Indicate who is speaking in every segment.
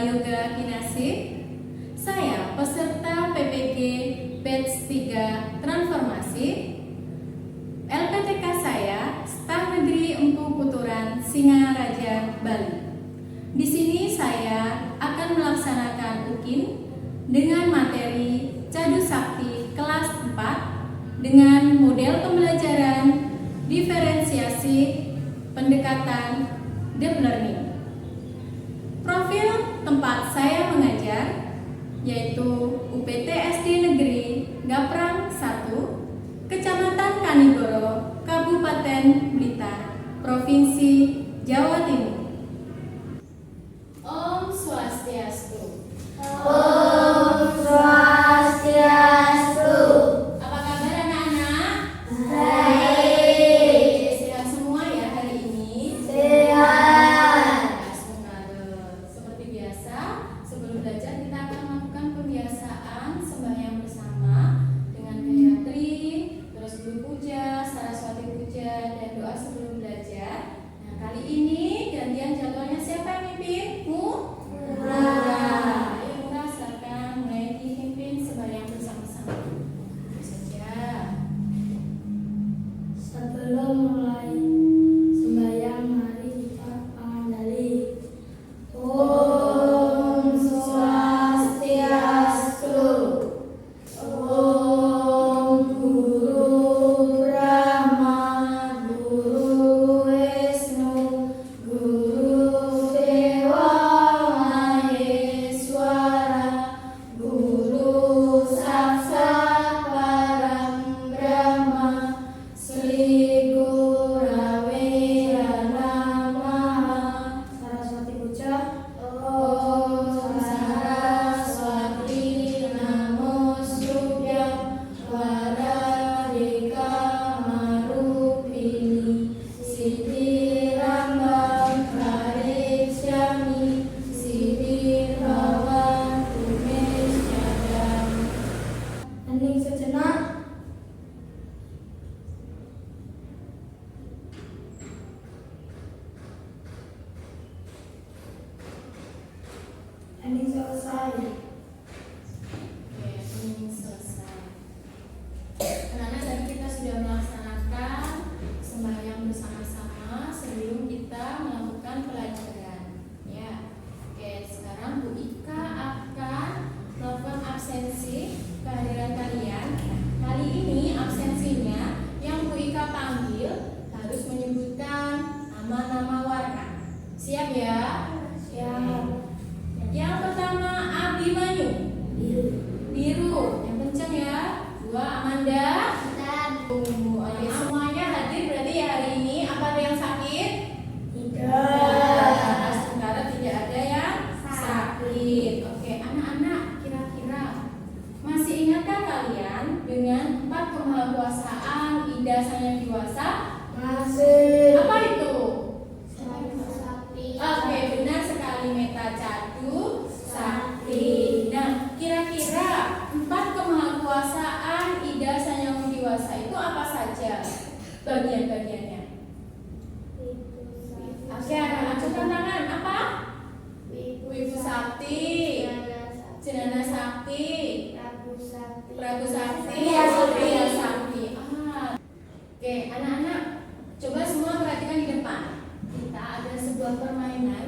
Speaker 1: Yoga Kinasih. Saya peserta PPG Batch 3 Transformasi. LPTK saya Staf Negeri Empu Puturan, Singaraja, Bali. Di sini saya akan melaksanakan UKIN dengan materi Cadu Sakti kelas 4 dengan model pembelajaran diferensiasi pendekatan deep learning. Profil tempat saya mengajar yaitu UPT SD Negeri Gaprang 1, Kecamatan Kanigoro, Kabupaten Blitar, Provinsi Jawa Timur. Om Swastiastu.
Speaker 2: Om Swastiastu.
Speaker 1: Apa kabar anak-anak?
Speaker 2: Baik.
Speaker 1: Sehat semua ya hari ini?
Speaker 2: Sehat.
Speaker 1: Seperti biasa, sebelum belajar kita akan melakukan pembiasaan sembahyang bersama dengan Gayatri, terus Guru Puja, Saraswati Puja, dan doa sebelum belajar. Nah, kali ini gantian jadwalnya siapa yang mimpin?
Speaker 2: Murah.
Speaker 1: Ayo Murah, silakan mulai dipimpin sembahyang bersama-sama. Tentu saja.
Speaker 2: Sebelum mulai sembahyang, mari kita mengandali. Om Swastiastu. Om Guru Brahma, Guru Wisnu, Guru Dewa Maheswara, Guru Saksat Param Brahma, Sri Gurawira Namaha. Saraswati Puja. Om Saraswati Namostubhya Varadika Marupini Siddhi Rambam Karichyami Siddhi Bhavantu Me Syadam. Hening sejenak. Hening selesai.
Speaker 1: Oke, ini selesai. Anak-anak, tadi kita sudah melaksanakan sembahyang bersama-sama sebelum kita melakukan pelajaran. Ya, oke. Sekarang Bu Ika akan melakukan absensi kehadiran kalian. Kali ini absensinya yang Bu Ika panggil harus menyebutkan nama-nama warna. Siap ya?
Speaker 2: Siap.
Speaker 1: Yang pertama Abimanyu.
Speaker 2: Biru.
Speaker 1: Biru, yang kenceng ya. Dua Amanda. Oke, semuanya hadir berarti ya hari ini. Apa ada yang sakit?
Speaker 2: Tidak.
Speaker 1: Sementara tidak ada yang sakit. Oke, anak-anak, kira-kira masih ingatkah kalian dengan 4 kemahakuasaan Ida Sang Yang Diwasa?
Speaker 2: Masih.
Speaker 1: Apa itu?
Speaker 2: Sakti.
Speaker 1: Oke, benar sekali, Meta. Cadu Sakti. Nah, kira-kira 4 kemahakuasaan Ida Sang Yang Diwasa itu apa saja bagian-bagiannya? Oke, anak-anak angkat tangan. Apa? Wibu Sakti, Jenana Sakti, Prabu Sakti,
Speaker 2: Iya, Sakti.
Speaker 1: Iya, Sakti. Oke, anak-anak, coba semua perhatikan di depan. Kita ada sebuah permainan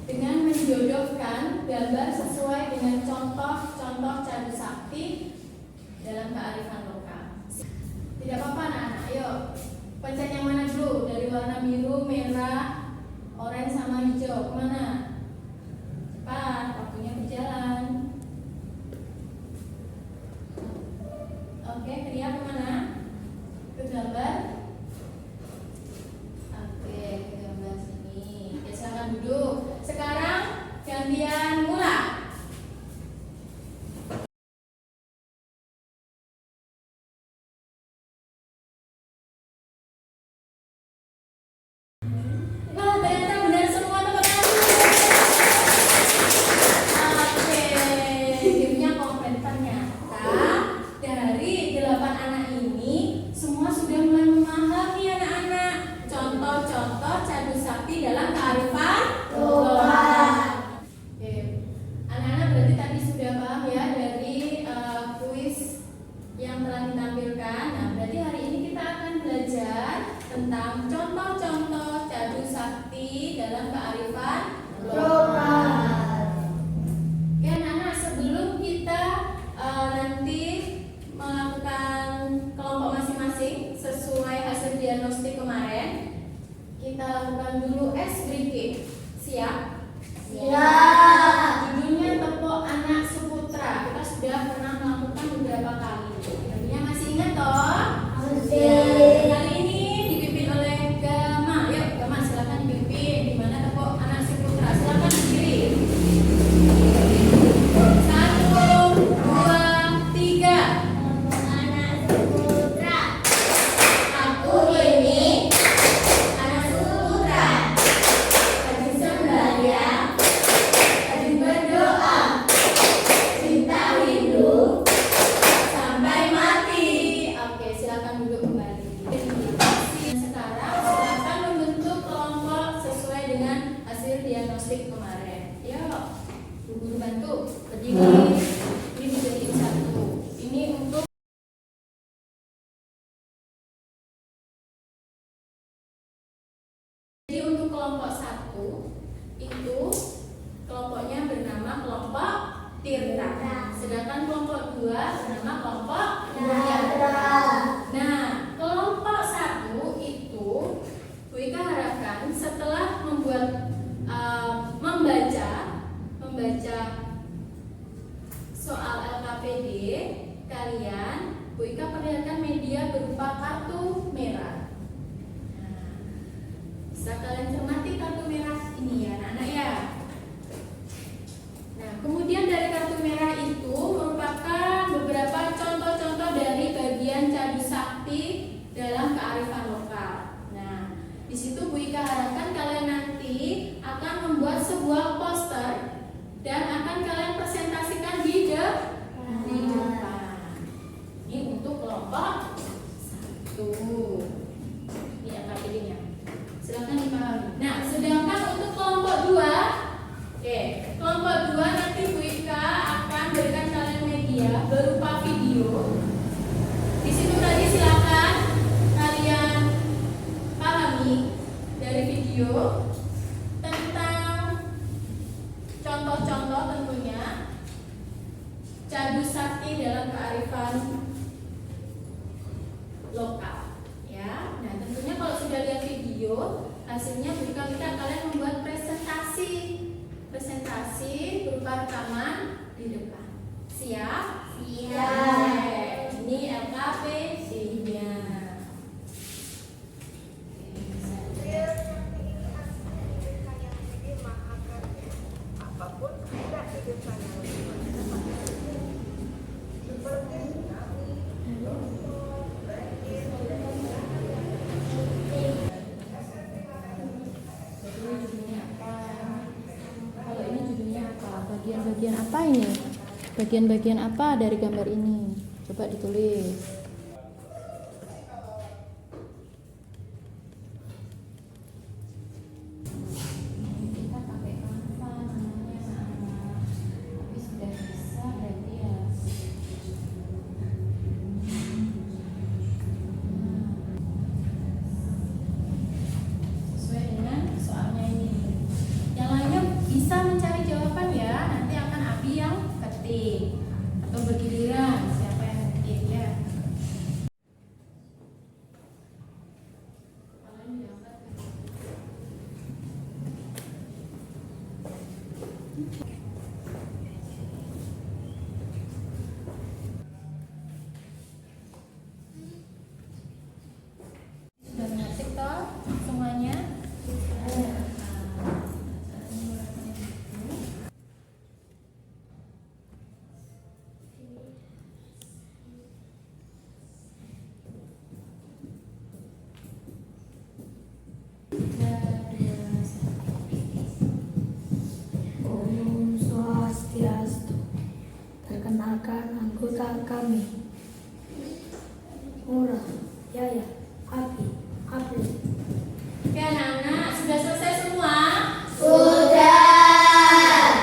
Speaker 1: dengan menjodohkan gambar sesuai dengan contoh-contoh Cadu Sakti dalam kearifan lokal. Tidak apa-apa anak-anak, ayo pencet yang mana dulu? Dari warna biru, merah, oranye sama hijau. Kemana? Cepat, waktunya berjalan. Oke, Ria kemana? Ke gambar. Oke, ke gambar sini. Oke, silakan duduk. Sekarang gantian mulai. Wah, ternyata benar semua teman-teman. Oke, gamenya komplit. Ternyata dari 8 anak ini semua sudah mulai memahami anak-anak contoh-contoh Cadu Sakti dalam kearifan lokal. Oke, diagnostik kemarin. Yuk, Bu Guru bantu berdiri. Ini dijadiin satu. Ini untuk jadi untuk kelompok 1 itu kelompoknya bernama kelompok Tirta. Sedangkan kelompok 2 bernama kelompok Yatra. Nah, kelompok 1 itu Bu Ika harapkan setelah membaca soal LKPD kalian, Bu Ika perlihatkan media berupa kartu merah. Nah, bisa kalian cermati kartu merah ini ya anak-anak ya. Nah, kemudian dari kartu merah itu merupakan beberapa contoh-contoh dari bagian cadu sakti dalam kearifan lokal. Nah, di situ Bu Ika harapkan kalian nanti akan membuat sebuah poster dan akan kalian presentasikan di depan. Ini untuk kelompok 1. Ini LKPD-nya. Silakan dipahami. Nah, sedangkan untuk kelompok 2, kelompok 2 nanti Bu Ika akan berikan kalian media berupa video. Di situ tadi silakan kalian pahami dari video tentang contoh-contoh tentunya cadu sakti dalam kearifan lokal. Ya, nah tentunya kalau sudah lihat video hasilnya Bu Ika minta kalian membuat presentasi berupa rekaman di depan. Siap? Siap. Ini LKPD-nya.
Speaker 3: Apapun tidak di depannya seperti
Speaker 1: Kalau ini judulnya apa? Bagian-bagian apa ini? Bagian-bagian apa dari gambar ini? Coba ditulis. Kita pakai apa namanya? Tapi sudah bisa berarti ya. Sesuai dengan soalnya ini. Yang lainnya bisa mencari jawaban ya. Nanti akan Abi yang ketik atau bergiliran siapa yang ketik ya. Kalian diangkat ke sudah mengetik toh semuanya?
Speaker 2: Om Swastiastu. Perkenalkan anggota kami. Murah, Yaya, Abi, April.
Speaker 1: Oke anak-anak, sudah selesai semua?
Speaker 2: Sudah.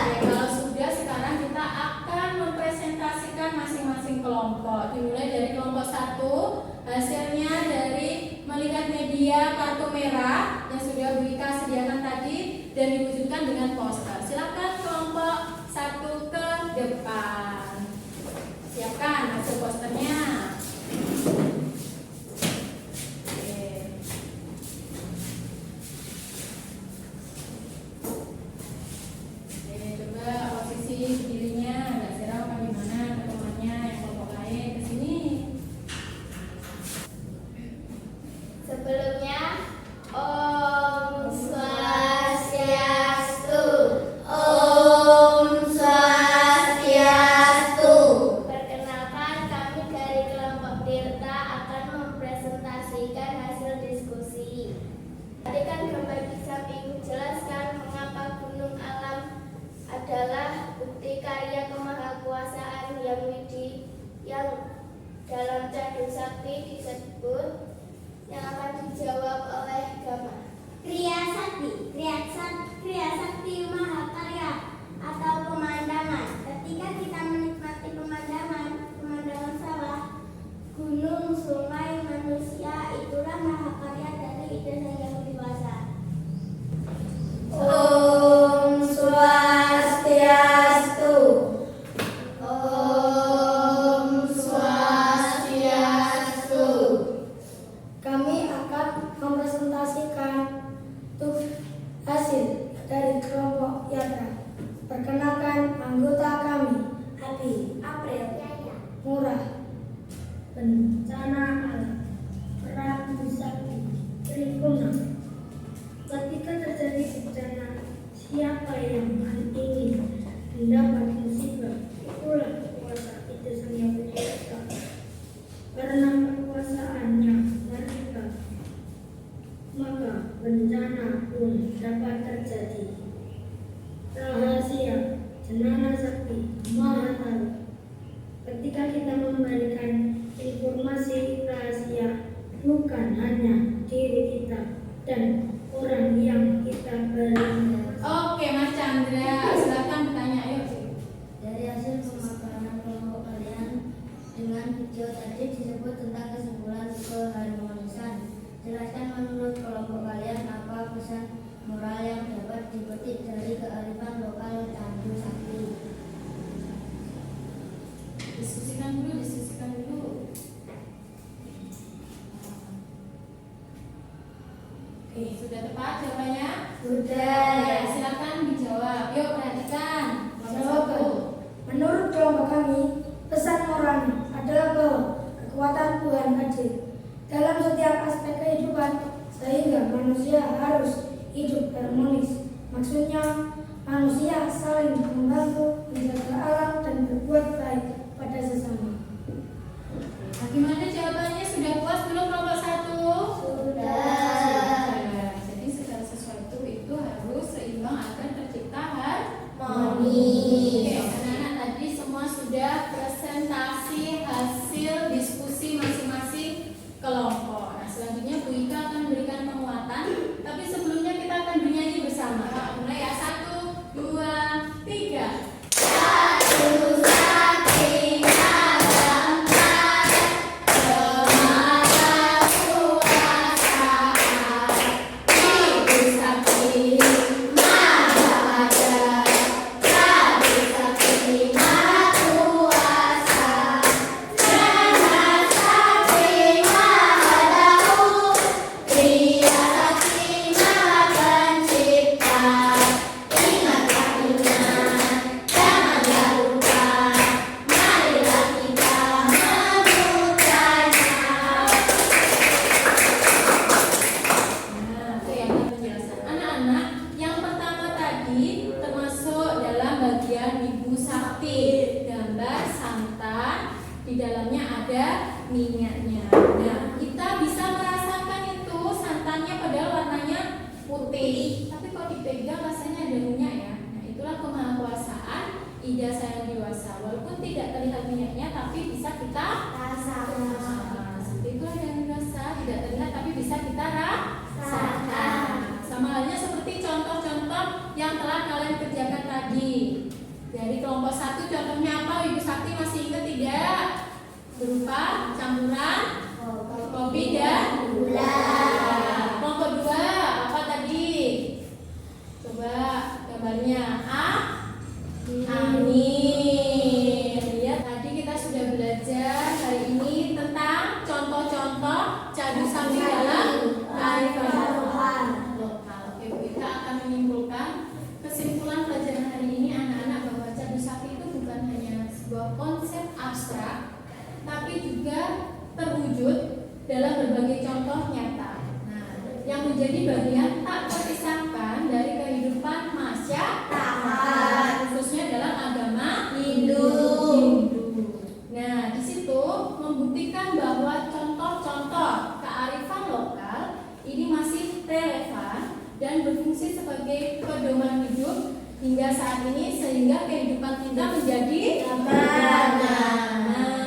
Speaker 1: Oke, kalau sudah sekarang kita akan mempresentasikan masing-masing kelompok. Dimulai dari kelompok 1, hasilnya dari melihat media kartu merah yang sudah Bu Ika sediakan tadi dan diwujudkan dengan poster. Silakan kelompok 1 ke depan. Siapkan hasil posternya. Oke. Oke, coba posisi berdirinya agak serau apa gimana temannya yang kelompok lain ke sini.
Speaker 2: Sebelumnya, Om Swastiastu. Om Swastiastu. Perkenalkan, kami dari kelompok Tirta akan mempresentasikan hasil diskusi. Tadi kan gambar di samping menjelaskan mengapa gunung alam adalah bukti karya kemahakuasaan yang dalam cadu sakti disebut, yang akan dijawab oleh Gama. Kriya Sakti. Kriya sakti mahakarya atau pemandangan. Ketika kita menikmati pemandangan sawah, gunung, sungai, manusia, itulah mahakarya dari ide Sang Hyang Widi-Wasa.
Speaker 4: Om Swastiastu.
Speaker 1: Om Swastiastu.
Speaker 4: Kami akan mempresentasikan hasil dari kelompok Yatra. Perkenalkan anggota kami: Adi,
Speaker 2: April, Yaya,
Speaker 4: Murah, Bencana Alam, Prabu Sakti, Trikuna. Ketika terjadi bencana, siapa yang ingin mendapat musibah? Itulah kuasa itu Sang Hyang Widi-Wasa. Karena kekuasaannya mereka, maka bencana pun dapat terjadi. Rahasia Jenana Sakti Maha Tahu. Ketika kita memberikan informasi rahasia, bukan hanya diri kita dan orang yang kita beri.
Speaker 1: Oke, Mas Chandra, silakan bertanya. Ayo.
Speaker 4: Dari hasil pemaparan kelompok kalian dengan video tadi disebut tentang kesimpulan keharmonisan. Jelaskan menurut kelompok kalian apa pesan moral yang dapat dipetik dari kearifan lokal Candu Sakti.
Speaker 1: Diskusikan dulu. Oke, sudah tepat jawabannya?
Speaker 4: Sudah.
Speaker 1: Ya, silakan dijawab. Yuk, perhatikan. Nomor
Speaker 4: Jawaban.
Speaker 1: 1.
Speaker 4: Menurut kelompok kami, pesan moralnya adalah bahwa kekuatan Tuhan hadir dalam setiap aspek kehidupan, sehingga manusia harus hidup harmonis. Maksudnya, manusia saling membantu, menjaga alam, dan berbuat baik pada sesama.
Speaker 1: Nah, gimana jawabannya? Sudah puas belum kelompok 1?
Speaker 4: Sudah.
Speaker 1: Jadi segala sesuatu itu harus seimbang agar tercipta
Speaker 4: Harmoni.
Speaker 1: Oke, anak-anak tadi semua sudah presentasi hasil diskusi masing-masing kelompok. Nah, selanjutnya Bu Ika akan memberikan penguatan, tapi sebelumnya kita akan bernyanyi bersama. Mulai ya, 1, 2, 3.
Speaker 2: Satu Sakti Nagambar, Semata Kuasa, Ibu Sakti Maha Ada, Prabu Sakti Maha Kuasa, Jana Sakti Maha Tahu, Kriya Sakti Maha Pencipta. Ingatlah ingat, janganlah lupa, marilah kita memujanya.
Speaker 1: Nah, oke, yang penjelasan anak-anak. Yang pertama tadi termasuk dalam bagian Ibu Sakti, gambar santan, di dalamnya ada minyaknya. Nah, kita bisa merasakan itu santannya padahal warnanya putih, tapi kalau dipegang rasanya ada minyak ya. Nah, itulah kemahakuasaan Ida Sang Hyang Widi-Wasa. Walaupun tidak terlihat minyaknya, tapi bisa kita
Speaker 2: Rasakan.
Speaker 1: Nah, seperti itulah yang dirasa, tidak terlihat tapi bisa kita rasakan. Sama halnya seperti contoh-contoh yang telah kalian kerjakan tadi. Dari kelompok 1 contohnya apa? Ibu Sakti masih ingat tidak? Berupa campuran kopi dan
Speaker 2: Gula.
Speaker 1: Kelompok 2 apa tadi? Coba gambarnya. Angin. Lihat tadi kita sudah belajar hari ini tentang contoh-contoh Candu Sakti dalam kearifan lokal. Oke, kita akan menyimpulkan kesimpulan pelajaran hari ini anak-anak bahwa Candu Sakti itu bukan hanya sebuah konsep abstrak, tapi juga terwujud dalam berbagai contoh nyata. Nah, yang menjadi bagian tak terpisahkan dari kehidupan masyarakat, khususnya dalam agama Hindu. Nah, di situ membuktikan bahwa contoh-contoh kearifan lokal ini masih relevan dan berfungsi sebagai pedoman hidup hingga saat ini, sehingga kehidupan kita menjadi
Speaker 4: Aman.
Speaker 1: Nah,